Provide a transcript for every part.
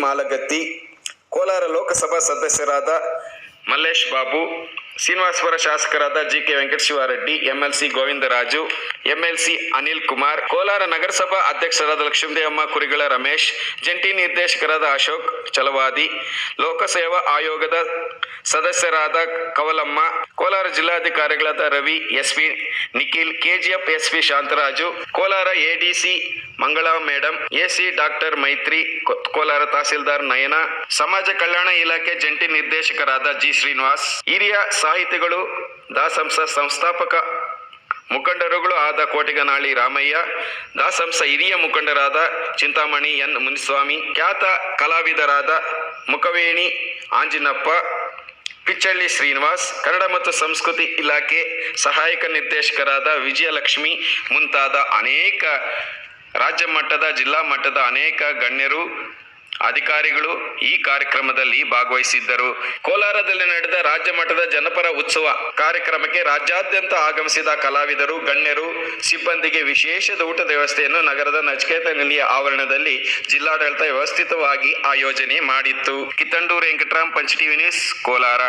ಮಾಲಗತ್ತಿ, ಕೋಲಾರ ಲೋಕಸಭಾ ಸದಸ್ಯರಾದ ಮಲ್ಲೇಶ್ ಬಾಬು, ಶ್ರೀನಿವಾಸಪುರ ಶಾಸಕರಾದ GK Venkatashivareddy, MLC Govindaraju, MLC Anil Kumar, Kolar ನಗರಸಭಾ ಅಧ್ಯಕ್ಷರಾದ ಲಕ್ಷ್ಮೀದೇವಮ್ಮ ಕುರಿಗಳ ರಮೇಶ್, ಜಂಟಿ ನಿರ್ದೇಶಕರಾದ ಅಶೋಕ್ ಚಲವಾದಿ, ಲೋಕಸೇವಾ ಆಯೋಗದ ಸದಸ್ಯರಾದ ಕವಲಮ್ಮ, ಕೋಲಾರ ಜಿಲ್ಲಾಧಿಕಾರಿಗಳಾದ Ravi, SP Nikhil, KGF SP Shantaraju, Kolar ADC Mangala madam, AC doctor Maitri, Kolar tahsildar ನಯನ, ಸಮಾಜ ಕಲ್ಯಾಣ ಇಲಾಖೆ ಜಂಟಿ ನಿರ್ದೇಶಕರಾದ ಜಿ ಶ್ರೀನಿವಾಸ್, ಹಿರಿಯ ಸಾಹಿತಿಗಳು, ದಾಸಂಸ ಸಂಸ್ಥಾಪಕ ಮುಖಂಡರುಗಳು ಆದ ಕೋಟಿಗನಾಳಿ ರಾಮಯ್ಯ, ದಾಸಂಸ ಹಿರಿಯ ಮುಖಂಡರಾದ ಚಿಂತಾಮಣಿ ಎನ್ ಮುನಿಸ್ವಾಮಿ, ಖ್ಯಾತ ಕಲಾವಿದರಾದ ಮುಖವೇಣಿ ಆಂಜಿನಪ್ಪ, ಪಿಚ್ಚಳ್ಳಿ ಶ್ರೀನಿವಾಸ್, ಕನ್ನಡ ಮತ್ತು ಸಂಸ್ಕೃತಿ ಇಲಾಖೆ ಸಹಾಯಕ ನಿರ್ದೇಶಕರಾದ ವಿಜಯಲಕ್ಷ್ಮಿ ಮುಂತಾದ ಅನೇಕ ರಾಜ್ಯ ಮಟ್ಟದ ಜಿಲ್ಲಾ ಮಟ್ಟದ ಅನೇಕ ಗಣ್ಯರು ಅಧಿಕಾರಿಗಳು ಈ ಕಾರ್ಯಕ್ರಮದಲ್ಲಿ ಭಾಗವಹಿಸಿದ್ದರು. ಕೋಲಾರದಲ್ಲಿ ನಡೆದ ರಾಜ್ಯ ಮಟ್ಟದ ಜನಪರ ಉತ್ಸವ ಕಾರ್ಯಕ್ರಮಕ್ಕೆ ರಾಜ್ಯಾದ್ಯಂತ ಆಗಮಿಸಿದ ಕಲಾವಿದರು, ಗಣ್ಯರು, ಸಿಬ್ಬಂದಿಗೆ ವಿಶೇಷ ಊಟದ ವ್ಯವಸ್ಥೆಯನ್ನು ನಗರದ ನಚಿಕೇತ ನಿಲಯ ಆವರಣದಲ್ಲಿ ಜಿಲ್ಲಾಡಳಿತ ವ್ಯವಸ್ಥಿತವಾಗಿ ಆಯೋಜನೆ ಮಾಡಿತ್ತು. Kittandur Venkataram, punch TV news, Kolar.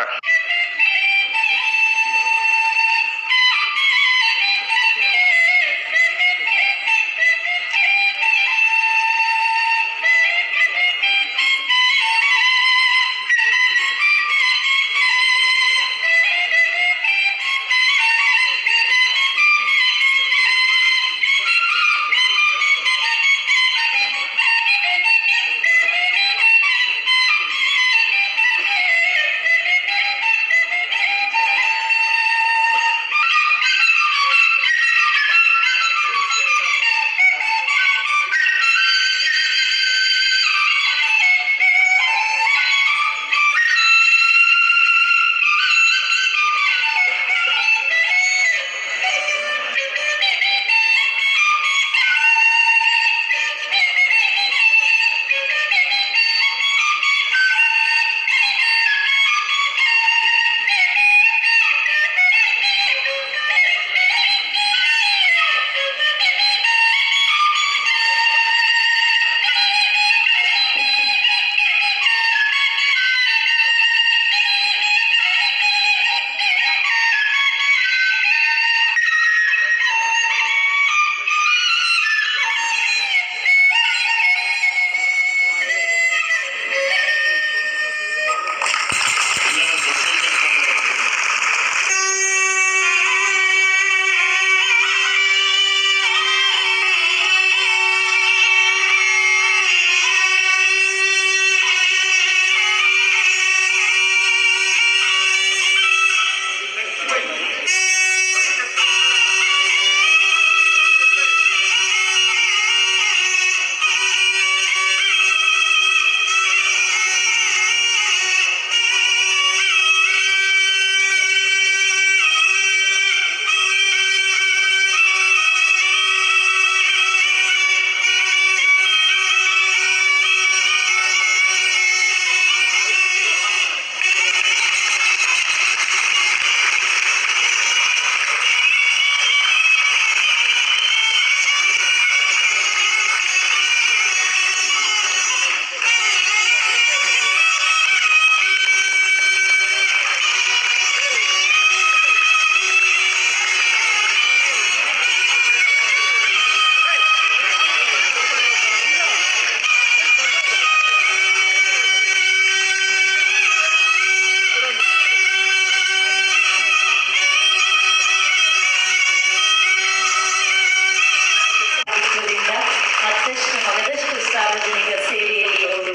ಸಾರ್ವಜನಿಕ ಸೇವೆಯಲ್ಲಿ ಅವರು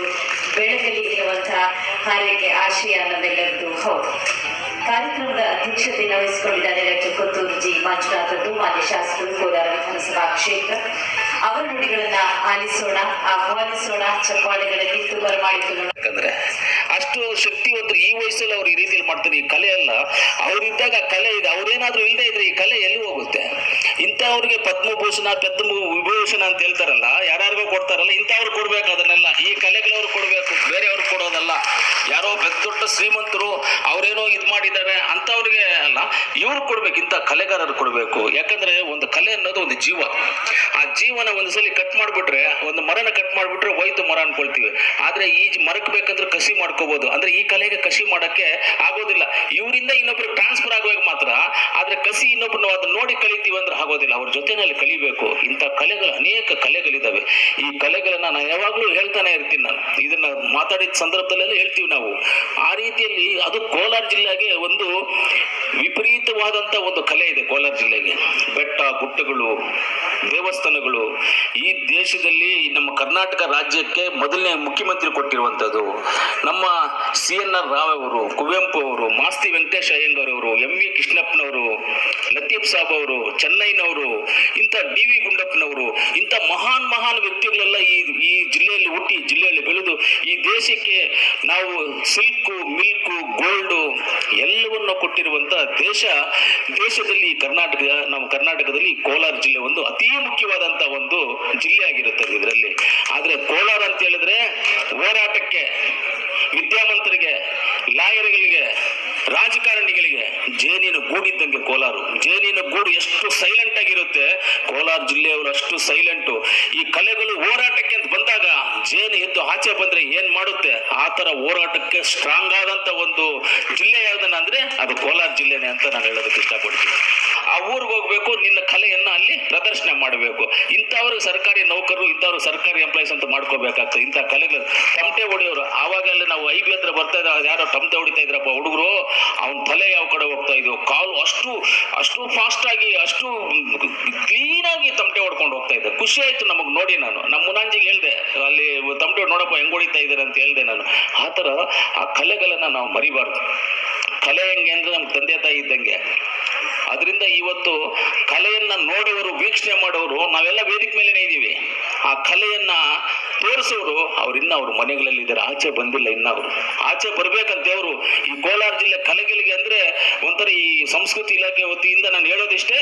ಬೆಳಗಲಿ ಎನ್ನುವಂತಹ ಹಾರೈಕೆ ಆಶಯ ನಮ್ಮೆಲ್ಲರದ್ದು ಹೌದು. ಕಾರ್ಯಕ್ರಮದ ಅಧ್ಯಕ್ಷತೆಯನ್ನು ವಹಿಸಿಕೊಂಡಿದ್ದಾರೆ ಡಾಕ್ಟರ್ ಕೊತ್ತೂರು ಜಿ ಮಂಜುನಾಥ್, ಮಾನ್ಯ ಶಾಸಕರು, ಕೋಲಾರ ವಿಧಾನಸಭಾ ಕ್ಷೇತ್ರ. ಅವರ ನುಡಿಗಳನ್ನ ಆಲಿಸೋಣ, ಆಹ್ವಾನಿಸೋಣ, ಚಪ್ಪಾಳೆಗಳಲ್ಲಿ ತುಮರು ಮಾಡಿಕೊಳ್ಳೋಣ. ಯಾಕಂದ್ರೆ ಅಷ್ಟು ಶಕ್ತಿವಂತರು ಈ ವಯಸ್ಸಲ್ಲಿ ಅವ್ರು ಈ ರೀತಿಯಲ್ಲಿ ಮಾಡ್ತಾರೆ. ಈ ಕಲೆ ಅಲ್ಲ, ಅವ್ರಿದ್ದಾಗ ಕಲೆ ಇದೆ, ಅವ್ರೇನಾದ್ರೂ ಇಲ್ಲದೆ ಇದ್ರೆ ಈ ಕಲೆ ಎಲ್ಲಿ ಹೋಗುತ್ತೆ? ಇಂಥವ್ರಿಗೆ ಪದ್ಮಭೂಷಣ ವಿಭೂಷಣ ಅಂತ ಹೇಳ್ತಾರಲ್ಲ, ಯಾರ್ಯಾರಿಗೋ ಕೊಡ್ತಾರಲ್ಲ, ಇಂಥವ್ರು ಕೊಡ್ಬೇಕು ಅದನ್ನೆಲ್ಲ. ಈ ಕಲೆಗಳವ್ರು ಕೊಡ್ಬೇಕು, ಬೇರೆಯವ್ರು ಕೊಡೋದಲ್ಲ. ಯಾರೋ ದೊಡ್ಡ ಶ್ರೀಮಂತರು ಅವರೇ ಅವ್ರೇನೋ ಇದು ಮಾಡಿದ್ದಾರೆ ಅಂತವ್ರಿಗೆ ಅಲ್ಲ, ಇವ್ರು ಕೊಡ್ಬೇಕು, ಇಂಥ ಕಲೆಗಾರರು ಕೊಡಬೇಕು. ಯಾಕಂದ್ರೆ ಒಂದು ಕಲೆ ಅನ್ನೋದು ಒಂದು ಜೀವ. ಆ ಜೀವನ ಒಂದ್ಸಲಿ ಕಟ್ ಮಾಡ್ಬಿಟ್ರೆ, ಒಂದು ಮರನ ಕಟ್ ಮಾಡ್ಬಿಟ್ರೆ ಹೋಯ್ತು ಮರ ಅನ್ಕೊಳ್ತೀವಿ. ಆದ್ರೆ ಈ ಮರಕ್ ಬೇಕಂದ್ರೆ ಕಸಿ ಮಾಡ್ಕೋಬಹುದು. ಅಂದ್ರೆ ಈ ಕಲೆಗೆ ಕಸಿ ಮಾಡಕ್ಕೆ ಆಗೋದಿಲ್ಲ. ಇವರಿಂದ ಇನ್ನೊಬ್ರು ಟ್ರಾನ್ಸ್ಫರ್ ಆಗುವಾಗ ಮಾತ್ರ. ಆದ್ರೆ ಕಸಿ ಇನ್ನೊಬ್ರು ಅದನ್ನ ನೋಡಿ ಕಲಿತೀವಿ ಅಂದ್ರೆ ಆಗೋದಿಲ್ಲ. ಅವ್ರ ಜೊತೆನಲ್ಲಿ ಕಲಿಬೇಕು. ಇಂಥ ಕಲೆಗಳು ಅನೇಕ ಕಲೆಗಳಿದಾವೆ. ಈ ಕಲೆಗಳನ್ನ ನಾನು ಯಾವಾಗ್ಲೂ ಹೇಳ್ತಾನೆ ಇರ್ತೀನಿ. ನಾನು ಇದನ್ನ ಮಾತಾಡಿದ ಸಂದರ್ಭದಲ್ಲೆಲ್ಲ ಹೇಳ್ತೀವಿ ನಾವು. ಆ ರೀತಿಯಲ್ಲಿ ಅದು ಕೋಲಾರ ಜಿಲ್ಲೆಗೆ ಒಂದು ವಿಪರೀತವಾದಂತ ಒಂದು ಕಲೆ ಇದೆ. ಕೋಲಾರ ಜಿಲ್ಲೆಗೆ ಬೆಟ್ಟ ಗುಡ್ಡಗಳು, ದೇವಸ್ಥಾನಗಳು. ಈ ದೇಶದಲ್ಲಿ ನಮ್ಮ ಕರ್ನಾಟಕ ರಾಜ್ಯಕ್ಕೆ ಮೊದಲನೇ ಮುಖ್ಯಮಂತ್ರಿ ಕೊಟ್ಟಿರುವಂತದ್ದು ನಮ್ಮ CNR ರಾವ್ ಅವರು, ಕುವೆಂಪು ಅವರು, ಮಾಸ್ತಿ ವೆಂಕಟೇಶ ಅಯ್ಯಂಗಾರ್ ಅವರು, MV ಕೃಷ್ಣಪ್ಪನವರು, ಲತೀಫ್ ಸಾಬ್ ಅವರು, ಚೆನ್ನೈನವರು, ಇಂಥ DV ಗುಂಡಪ್ಪನವರು, ಇಂಥ ಮಹಾನ್ ವ್ಯಕ್ತಿಗಳೆಲ್ಲ ಈ ಜಿಲ್ಲೆಯಲ್ಲಿ ಹುಟ್ಟಿ, ಜಿಲ್ಲೆಯಲ್ಲಿ ಬೆಳೆದು ಈ ದೇಶಕ್ಕೆ ನಾವು ಸಿಲ್ಕು, ಮಿಲ್ಕು, ಗೋಲ್ಡು ಎಲ್ಲವನ್ನು ಕೊಟ್ಟಿರುವಂತ ದೇಶದಲ್ಲಿ ನಮ್ಮ ಕರ್ನಾಟಕದಲ್ಲಿ ಕೋಲಾರ ಜಿಲ್ಲೆ ಒಂದು ಅತಿ ಮುಖ್ಯವಾದಂತ ಒಂದು ಜಿಲ್ಲೆ ಆಗಿರುತ್ತದೆ ಇದರಲ್ಲಿ. ಆದ್ರೆ ಕೋಲಾರ ಅಂತ ಹೇಳಿದ್ರೆ ಹೋರಾಟಕ್ಕೆ, ವಿದ್ಯಾವಂತರಿಗೆ, ಲಾಯರ್ಗಳಿಗೆ, ರಾಜಕಾರಣಿಗಳಿಗೆ ಜೇನಿನ ಗೂಡಿದ್ದಂಗೆ ಕೋಲಾರ. ಜೇನಿನ ಗೂಡು ಎಷ್ಟು ಸೈಲೆಂಟ್ ಆಗಿರುತ್ತೆ, ಕೋಲಾರ ಜಿಲ್ಲೆಯವರು ಅಷ್ಟು ಸೈಲೆಂಟು. ಈ ಕಲೆಗಳು ಹೋರಾಟಕ್ಕೆ ಅಂತ ಬಂದಾಗ ಜೇನು ಎದ್ದು ಆಚೆ ಬಂದ್ರೆ ಏನ್ ಮಾಡುತ್ತೆ, ಆ ತರ ಹೋರಾಟಕ್ಕೆ ಸ್ಟ್ರಾಂಗ್ ಆದಂತ ಒಂದು ಜಿಲ್ಲೆ ಯಾವ್ದನ್ನ ಅಂದ್ರೆ ಅದು ಕೋಲಾರ ಜಿಲ್ಲೆನೆ ಅಂತ ನಾನು ಹೇಳೋದಕ್ಕೆ ಇಷ್ಟಪಡ್ತೀನಿ. ಆ ಊರಿಗೆ ಹೋಗ್ಬೇಕು, ನಿನ್ನ ಕಲೆಯನ್ನ ಅಲ್ಲಿ ಪ್ರದರ್ಶನ ಮಾಡಬೇಕು. ಇಂಥವ್ರಿಗೆ ಸರ್ಕಾರಿ ನೌಕರರು, ಇಂಥವ್ರು ಸರ್ಕಾರಿ ಎಂಪ್ಲಾಯ್ಸ್ ಅಂತ ಮಾಡ್ಕೋಬೇಕಾಗ್ತದೆ. ಇಂಥ ಕಲೆಗಳು ತಮಟೆ ಹೊಡೆಯೋರು, ಆವಾಗೆಲ್ಲ ನಾವು IB ಹತ್ರ ಬರ್ತಾ ಇದ್ದ, ಯಾರೋ ತಮಟೆ ಹೊಡಿತಾ ಇದ್ರಪ್ಪ ಹುಡುಗರು, ಅವನ ತಲೆ ಯಾವ ಕಡೆ ಹೋಗ್ತಾ ಇದ್ವು, ಕಾಲು ಅಷ್ಟು ಫಾಸ್ಟ್ ಆಗಿ, ಅಷ್ಟು ಕ್ಲೀನ್ ಆಗಿ ತಮಟೆ ಹೊಡ್ಕೊಂಡು ಹೋಗ್ತಾ ಇದ್ದೆ. ಖುಷಿ ಆಯ್ತು ನಮಗ್ ನೋಡಿ. ನಾನು ನಮ್ಮ ಮುನಾಂಜಿಗೆ ಹೇಳ್ದೆ, ಅಲ್ಲಿ ತಮಟೆ ನೋಡಪ್ಪ ಹೆಂಗ್ ಹೊಡಿತಾ ಇದ್ದಾರೆ ಅಂತ ಹೇಳ್ದೆ ನಾನು. ಆ ತರ ಆ ಕಲೆಗಳನ್ನ ನಾವು ಮರಿಬಾರ್ದು. ಕಲೆ ಹೆಂಗೆ ಅಂದ್ರೆ ನಮ್ಗೆ ತಂದೆ ತಾಯಿ ಇದ್ದಂಗೆ. ಅದರಿಂದ ಇವತ್ತು ಕಲೆಯನ್ನ ನೋಡುವವರು, ವೀಕ್ಷಣೆ ಮಾಡೋರು ನಾವೆಲ್ಲ ವೇದಿಕೆ ಮೇಲೇನೆ ಇದೀವಿ. ಆ ಕಲೆಯನ್ನ ತೋರಿಸೋರು ಅವ್ರ ಮನೆಗಳಲ್ಲಿ ಇದ್ದಾರೆ, ಆಚೆ ಬಂದಿಲ್ಲ. ಇನ್ನ ಅವರು ಆಚೆ ಬರ್ಬೇಕಂತ ಅವರು ಈ ಕೋಲಾರ ಜಿಲ್ಲೆ ಕಲೆಗಳಿಗೆ ಅಂದ್ರೆ ಒಂಥರ ಈ ಸಂಸ್ಕೃತಿ ಇಲಾಖೆ ವತಿಯಿಂದ ನಾನು ಹೇಳೋದಿಷ್ಟೇ,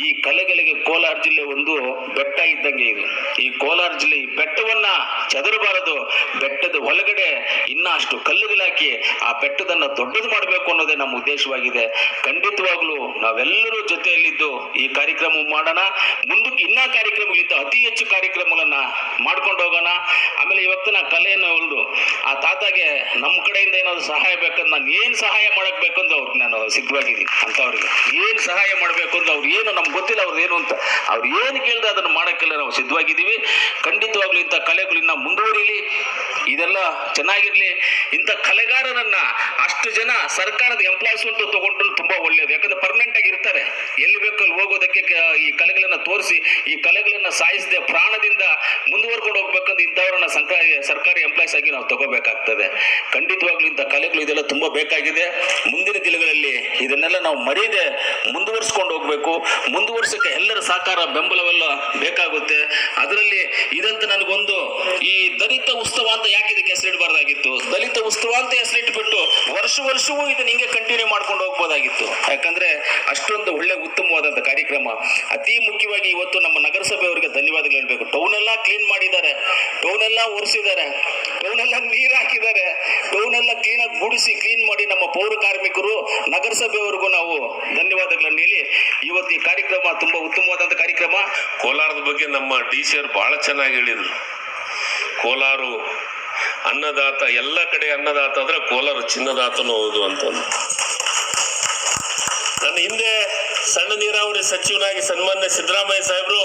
ಈ ಕಲೆಗಳಿಗೆ ಕೋಲಾರ ಜಿಲ್ಲೆ ಒಂದು ಬೆಟ್ಟ ಇದ್ದಂಗೆ ಇದೆ. ಈ ಕೋಲಾರ ಜಿಲ್ಲೆ ಈ ಬೆಟ್ಟವನ್ನ ಚದರಬಾರದು. ಬೆಟ್ಟದ ಒಳಗಡೆ ಇನ್ನ ಅಷ್ಟು ಕಲ್ಲುಗಳಾಕಿ ಆ ಬೆಟ್ಟದನ್ನ ದೊಡ್ಡದು ಮಾಡಬೇಕು ಅನ್ನೋದೇ ನಮ್ಮ ಉದ್ದೇಶವಾಗಿದೆ. ಖಂಡಿತವಾಗ್ಲೂ ನಾವೆಲ್ಲರೂ ಜೊತೆಯಲ್ಲಿದ್ದು ಈ ಕಾರ್ಯಕ್ರಮ ಮಾಡೋಣ. ಮುಂದಕ್ಕೆ ಇನ್ನ ಕಾರ್ಯಕ್ರಮಗಳಿಂದ ಅತಿ ಹೆಚ್ಚು ಕಾರ್ಯಕ್ರಮಗಳನ್ನ ಮಾಡ್ಕೊಂಡು ಹೋಗೋಣ. ಆಮೇಲೆ ಇವತ್ತಿನ ಕಲೆಯನ್ನು ಉಳಿದು ಆ ತಾತಾಗೆ ನಮ್ಮ ಕಡೆಯಿಂದ ಏನಾದ್ರು ಸಹಾಯ ಬೇಕಂದ್ರೆ ನಾನು ಏನ್ ಸಹಾಯ ಮಾಡಕ್ ಬೇಕಂದ್ರೆ ಅವ್ರಿಗೆ ನಾನು ಸಿದ್ಧವಾಗಿದ್ದೀನಿ. ಅಂತವ್ರಿಗೆ ಏನ್ ಸಹಾಯ ಮಾಡ್ಬೇಕು ಅಂದ್ರೆ ಅವ್ರು ಏನು ನಮ್ಗೆ ಗೊತ್ತಿಲ್ಲ, ಅವ್ರು ಏನು ಅಂತ ಅವ್ರು ಏನು ಕೇಳಿದ್ರೆ ಅದನ್ನ ಮಾಡಕ್ಕೆಲ್ಲ ನಾವು ಸಿದ್ಧವಾಗಿದ್ದೀವಿ. ಖಂಡಿತವಾಗ್ಲೂ ಇಂಥ ಕಲೆಗಳು ಇನ್ನ ಮುಂದುವರಿಲಿ, ಇದೆಲ್ಲ ಚೆನ್ನಾಗಿರ್ಲಿ. ಇಂಥ ಕಲೆಗಾರರನ್ನ ಅಷ್ಟು ಜನ ಸರ್ಕಾರದ ಎಂಪ್ಲಾಯ್ಸ್ ಅಂತ ತಗೊಂಡ್ರು ತುಂಬಾ ಒಳ್ಳೇದು. ಯಾಕಂದ್ರೆ ಪರ್ಮನೆಂಟ್ ಆಗಿ ಇರ್ತಾರೆ, ಎಲ್ಲಿ ಬೇಕಲ್ಲಿ ಹೋಗೋದಕ್ಕೆ ಈ ಕಲೆಗಳನ್ನ ತೋರಿಸಿ, ಈ ಕಲೆಗಳನ್ನ ಸಾಯಿಸದೆ ಪ್ರಾಣದಿಂದ ಮುಂದುವರ್ಕೊಂಡು ಹೋಗ್ಬೇಕಂದ್ರೆ ಇಂಥವ್ರನ್ನ ಸರ್ಕಾರಿ ಎಂಪ್ಲಾಯ್ಸ್ ಆಗಿ ನಾವು ತಗೋಬೇಕಾಗ್ತದೆ. ಖಂಡಿತವಾಗ್ಲೂ ಇಂಥ ಕಲೆಗಳು ಇದೆಲ್ಲ ತುಂಬಾ ಬೇಕಾಗಿದೆ. ಮುಂದಿನ ದಿನಗಳಲ್ಲಿ ಇದನ್ನೆಲ್ಲ ನಾವು ಮರೀದೆ ಮುಂದುವರ್ಸ್ಕೊಂಡು ಹೋಗ್ಬೇಕು. ಮುಂದುವರ್ಸಕ್ಕೆ ಎಲ್ಲರ ಸಹಕಾರ, ಬೆಂಬಲವೆಲ್ಲ ಬೇಕಾಗುತ್ತೆ. ಅದರಲ್ಲಿ ಇದಂತ ನನಗೊಂದು ಈ ದಲಿತ ಉತ್ಸವ ಅಂತ ಯಾಕೆ ಇದಕ್ಕೆ ಹೆಸರಿಡಬಾರ್ದಾಗಿತ್ತು? ದಲಿತ ಉತ್ಸವ ಅಂತ ಹೆಸರಿಟ್ಬಿಟ್ಟು ವರ್ಷವೂ ಇದನ್ನ ಹಿಂಗೆ ಕಂಟಿನ್ಯೂ ಮಾಡ್ಕೊಂಡು ಹೋಗ್ಬೋದಾಗಿತ್ತು. ಯಾಕಂದ್ರೆ ಅಷ್ಟೊಂದು ಒಳ್ಳೆ ಉತ್ತಮವಾದಂತ ಕಾರ್ಯಕ್ರಮ. ಅತಿ ಮುಖ್ಯವಾಗಿ ಇವತ್ತು ನಮ್ಮ ನಗರಸಭೆಯವರಿಗೆ ಧನ್ಯವಾದಗಳು ಹೇಳ್ಬೇಕು. ಟೌನ್ ಎಲ್ಲ ಕ್ಲೀನ್ ಮಾಡಿದ್ದಾರೆ, ಟೌನ್ ಎಲ್ಲ ಒರೆಸಿದ್ದಾರೆ, ಟೌನ್ ಎಲ್ಲ ನೀರ್ ಹಾಕಿದ್ದಾರೆ, ಟೌನ್ ಎಲ್ಲ ಕ್ಲೀನ್ ಆಗಿ ಗುಡಿಸಿ ಕ್ಲೀನ್ ಮಾಡಿ ನಮ್ಮ ಪೌರ ಕಾರ್ಮಿಕರು, ನಗರಸಭೆಯವರೆಗೂ ನಾವು ಧನ್ಯವಾದಗಳನ್ನು ಹೇಳಿ ಇವತ್ತು ಈ ಕಾರ್ಯಕ್ರಮ ತುಂಬಾ ಉತ್ತಮವಾದಂತ ಕಾರ್ಯಕ್ರಮ. ಕೋಲಾರದ ಬಗ್ಗೆ ನಮ್ಮ DC ಅವರು ಬಹಳ ಚೆನ್ನಾಗಿ ಹೇಳಿದ್ರು. ಕೋಲಾರ ಅನ್ನದಾತ, ಎಲ್ಲ ಕಡೆ ಅನ್ನದಾತ ಅಂದ್ರೆ ಕೋಲಾರ ಚಿನ್ನದಾತನೂ ಹೌದು ಅಂತಂದು. ನನ್ನ ಹಿಂದೆ ಸಣ್ಣ ನೀರಾವರಿ ಸಚಿವನಾಗಿ ಸನ್ಮಾನ್ಯ ಸಿದ್ದರಾಮಯ್ಯ ಸಾಹೇಬರು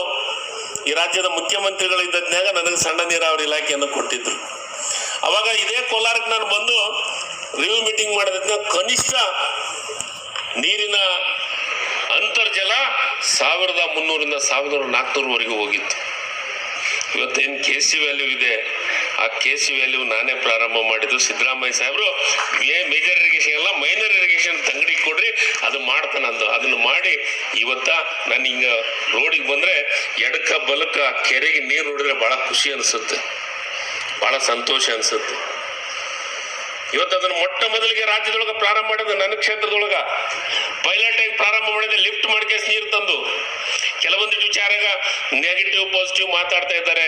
ಈ ರಾಜ್ಯದ ಮುಖ್ಯಮಂತ್ರಿಗಳು ಇದ್ದದ್ನಾಗ ನನಗೆ ಸಣ್ಣ ನೀರಾವರಿ ಇಲಾಖೆಯನ್ನು ಕೊಟ್ಟಿದ್ರು. ಅವಾಗ ಇದೇ ಕೋಲಾರಕ್ಕೆ ನಾನು ಬಂದು ರಿವ್ಯೂ ಮೀಟಿಂಗ್ ಮಾಡಿದ ಕನಿಷ್ಠ ನೀರಿನ ಅಂತರ್ಜಲ 1300ರಿಂದ 1400ವರೆಗೂ ಹೋಗಿತ್ತು. ಇವತ್ತೇನು KC ವ್ಯಾಲ್ಯೂ ಇದೆ, ಆ KC ವ್ಯಾಲ್ಯೂ ನಾನೇ ಪ್ರಾರಂಭ ಮಾಡಿದ್ದು. ಸಿದ್ದರಾಮಯ್ಯ ಸಾಹೇಬರು ಮೇಜರ್ ಇರಿಗೇಷನ್ ಎಲ್ಲ ಮೈನರ್ ಇರಿಗೇಷನ್ ತಂಗಡಿಗೆ ಕೊಡ್ರಿ, ಅದು ಮಾಡ್ತಾನಂದು. ಅದನ್ನು ಮಾಡಿ ಇವತ್ತ ನಾನು ಹಿಂಗ ರೋಡಿಗೆ ಬಂದ್ರೆ ಎಡಕ ಬಲಕ ಕೆರೆಗೆ ನೀರು ನೋಡಿದ್ರೆ ಬಹಳ ಖುಷಿ ಅನಿಸುತ್ತೆ, ಬಹಳ ಸಂತೋಷ ಅನಿಸುತ್ತೆ. ಇವತ್ತು ಅದನ್ನು ಮೊಟ್ಟ ಮೊದಲಿಗೆ ರಾಜ್ಯದೊಳಗೆ ಪ್ರಾರಂಭ ಮಾಡಿದ ನನ್ನ ಕ್ಷೇತ್ರದೊಳಗ ಪೈಲಟ್ ಆಗಿ ಪ್ರಾರಂಭ ಮಾಡಿದೆ. ಲಿಫ್ಟ್ ಮಾಡ್ಕೆ ನೀರು ತಂದು ಕೆಲವೊಂದಿಷ್ಟು ವಿಚಾರಾಗ ನೆಗೆಟಿವ್ ಪಾಸಿಟಿವ್ ಮಾತಾಡ್ತಾ ಇದ್ದಾರೆ.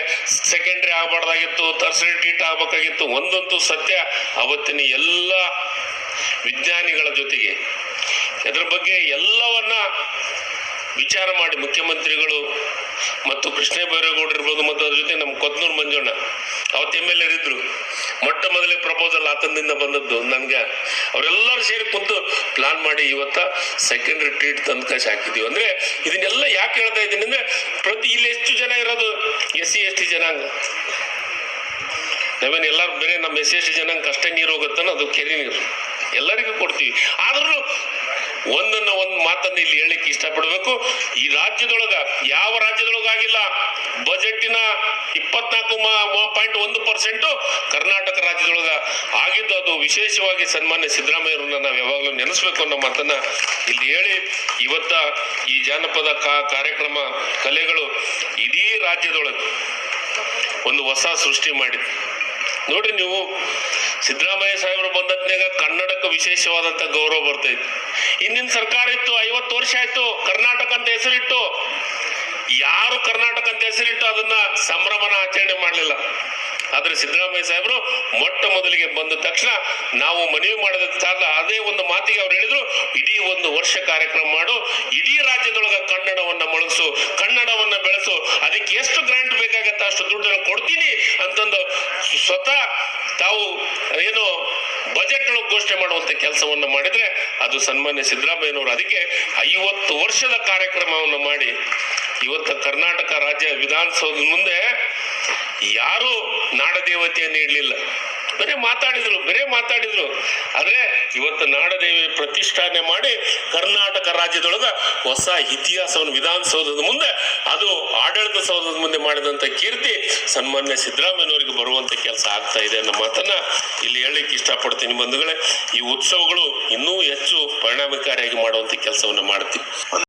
ಸೆಕೆಂಡ್ರಿ ಆಗಬಾರ್ದಾಗಿತ್ತು, ಟರ್ಸರಿ ಟ್ರೀಟ್ ಆಗ್ಬೇಕಾಗಿತ್ತು. ಒಂದಂತೂ ಸತ್ಯ, ಅವತ್ತಿನ ಎಲ್ಲ ವಿಜ್ಞಾನಿಗಳ ಜೊತೆಗೆ ಇದರ ಬಗ್ಗೆ ಎಲ್ಲವನ್ನ ವಿಚಾರ ಮಾಡಿ ಮುಖ್ಯಮಂತ್ರಿಗಳು ಮತ್ತು ಕೃಷ್ಣ ಬೈರೇಗೌಡರು ಇರ್ಬೋದು ಮತ್ತು ಅದ್ರ ಜೊತೆ ನಮ್ಮ ಕೊತ್ನೂರು ಮಂಜಣ್ಣ ಅವತ್ತು MLA ಇದ್ರು, ಮೊಟ್ಟ ಮೊದಲೇ ಪ್ರಪೋಸಲ್ ಆತನಿಂದ ಬಂದದ್ದು ನನಗೆ. ಅವರೆಲ್ಲರೂ ಸೇರಿ ಕುಂತು ಪ್ಲಾನ್ ಮಾಡಿ ಇವತ್ತ ಸೆಕೆಂಡ್ ರಿಟ್ರೀಟ್ ತನಕ ಹಾಕಿದೀವಿ. ಅಂದ್ರೆ ಇದನ್ನೆಲ್ಲ ಯಾಕೆ ಹೇಳ್ತಾ ಇದ್ದೀನಿ ಅಂದ್ರೆ, ಇಲ್ಲಿ ಎಷ್ಟು ಜನ ಇರೋದು SC ST ಜನಾಂಗ. ನಾವೇನು ಎಲ್ಲರೂ ಬೇರೆ ನಮ್ಮ SC ST ಜನಾಂಗ ಅಷ್ಟೇ ನೀರು ಹೋಗುತ್ತಾನ, ಅದು ಕೆರೆ ನೀರು ಎಲ್ಲರಿಗೂ ಕೊಡ್ತೀವಿ. ಆದ್ರೂ ಒಂದು ಮಾತನ್ನ ಇಲ್ಲಿ ಹೇಳಿಕ್ಕೆ ಇಷ್ಟಪಡ್ಬೇಕು. ಈ ರಾಜ್ಯದೊಳಗ ಯಾವ ರಾಜ್ಯದೊಳಗಾಗಿಲ್ಲ ಬಜೆಟಿನ 24.1% ಕರ್ನಾಟಕ ರಾಜ್ಯದೊಳಗ ಆಗಿದ್ದು. ಅದು ವಿಶೇಷವಾಗಿ ಸನ್ಮಾನ್ಯ ಸಿದ್ದರಾಮಯ್ಯರನ್ನ ನಾವು ಯಾವಾಗಲೂ ನೆನೆಸ್ಬೇಕು ಅನ್ನೋ ಮಾತನ್ನ ಇಲ್ಲಿ ಹೇಳಿ, ಇವತ್ತ ಈ ಜಾನಪದ ಕಾರ್ಯಕ್ರಮ ಕಲೆಗಳು ಇಡೀ ರಾಜ್ಯದೊಳಗೆ ಒಂದು ಹೊಸ ಸೃಷ್ಟಿ ಮಾಡಿದೆ. ನೋಡ್ರಿ, ನೀವು ಸಿದ್ದರಾಮಯ್ಯ ಸಾಹೇಬರು ಬಂದತ್ನಾಗ ಕನ್ನಡಕ್ಕೆ ವಿಶೇಷವಾದಂತ ಗೌರವ ಬರ್ತೈತಿ. ಹಿಂದಿನ ಸರ್ಕಾರ ಇತ್ತು, 50 ವರ್ಷ ಆಯ್ತು, ಕರ್ನಾಟಕ ಅಂತ ಹೆಸರಿಟ್ಟು. ಯಾರು ಕರ್ನಾಟಕ ಅಂತ ಹೆಸರಿಟ್ಟು ಅದನ್ನ ಸಂಭ್ರಮನ ಆಚರಣೆ ಮಾಡಲಿಲ್ಲ. ಆದ್ರೆ ಸಿದ್ದರಾಮಯ್ಯ ಸಾಹೇಬರು ಮೊಟ್ಟ ಮೊದಲಿಗೆ ಬಂದ ತಕ್ಷಣ ನಾವು ಮನವಿ ಮಾಡಿದ ಅದೇ ಒಂದು ಮಾತಿಗೆ ಅವ್ರು ಹೇಳಿದ್ರು, ಇಡೀ 1 ವರ್ಷ ಕಾರ್ಯಕ್ರಮ ಮಾಡು, ಇಡೀ ರಾಜ್ಯದೊಳಗ ಕನ್ನಡವನ್ನ ಮೊಳಗಿಸು, ಕನ್ನಡವನ್ನ ಬೆಳೆಸು, ಅದಕ್ಕೆ ಎಷ್ಟು ಗ್ರಾಂಟ್ ಬೇಕಾಗತ್ತೆ ಅಷ್ಟು ದುಡ್ಡನ್ನು ಕೊಡ್ತೀನಿ ಅಂತಂದು ಸ್ವತಃ ತಾವು ಏನು ಬಜೆಟ್ ಒಳಗೆ ಘೋಷಣೆ ಮಾಡುವಂತ ಕೆಲಸವನ್ನ ಮಾಡಿದ್ರೆ ಅದು ಸನ್ಮಾನ್ಯ ಸಿದ್ದರಾಮಯ್ಯನವರು. ಅದಕ್ಕೆ 50 ವರ್ಷದ ಕಾರ್ಯಕ್ರಮವನ್ನು ಮಾಡಿ ಇವತ್ತು ಕರ್ನಾಟಕ ರಾಜ್ಯ ವಿಧಾನಸೌಧದ ಮುಂದೆ ಯಾರು ನಾಡದೇವತೆಯನ್ನು ಇಡ್ಲಿಲ್ಲ, ಬರೇ ಮಾತಾಡಿದ್ರು. ಆದ್ರೆ ಇವತ್ತು ನಾಡದೇವಿ ಪ್ರತಿಷ್ಠಾಪನೆ ಮಾಡಿ ಕರ್ನಾಟಕ ರಾಜ್ಯದೊಳಗ ಹೊಸ ಇತಿಹಾಸವನ್ನು ವಿಧಾನಸೌಧದ ಮುಂದೆ, ಅದು ಆಡಳಿತ ಸೌಧದ ಮುಂದೆ ಮಾಡಿದಂತ ಕೀರ್ತಿ ಸನ್ಮಾನ್ಯ ಸಿದ್ದರಾಮಯ್ಯನವರಿಗೆ ಬರುವಂತ ಕೆಲಸ ಆಗ್ತಾ ಇದೆ ಅನ್ನೋ ಮಾತನ್ನ ಇಲ್ಲಿ ಹೇಳಲಿಕ್ಕೆ ಇಷ್ಟಪಡ್ತೀನಿ ಬಂಧುಗಳೇ. ಈ ಉತ್ಸವಗಳು ಇನ್ನೂ ಹೆಚ್ಚು ಪರಿಣಾಮಕಾರಿಯಾಗಿ ಮಾಡುವಂತ ಕೆಲಸವನ್ನ ಮಾಡ್ತೀವಿ.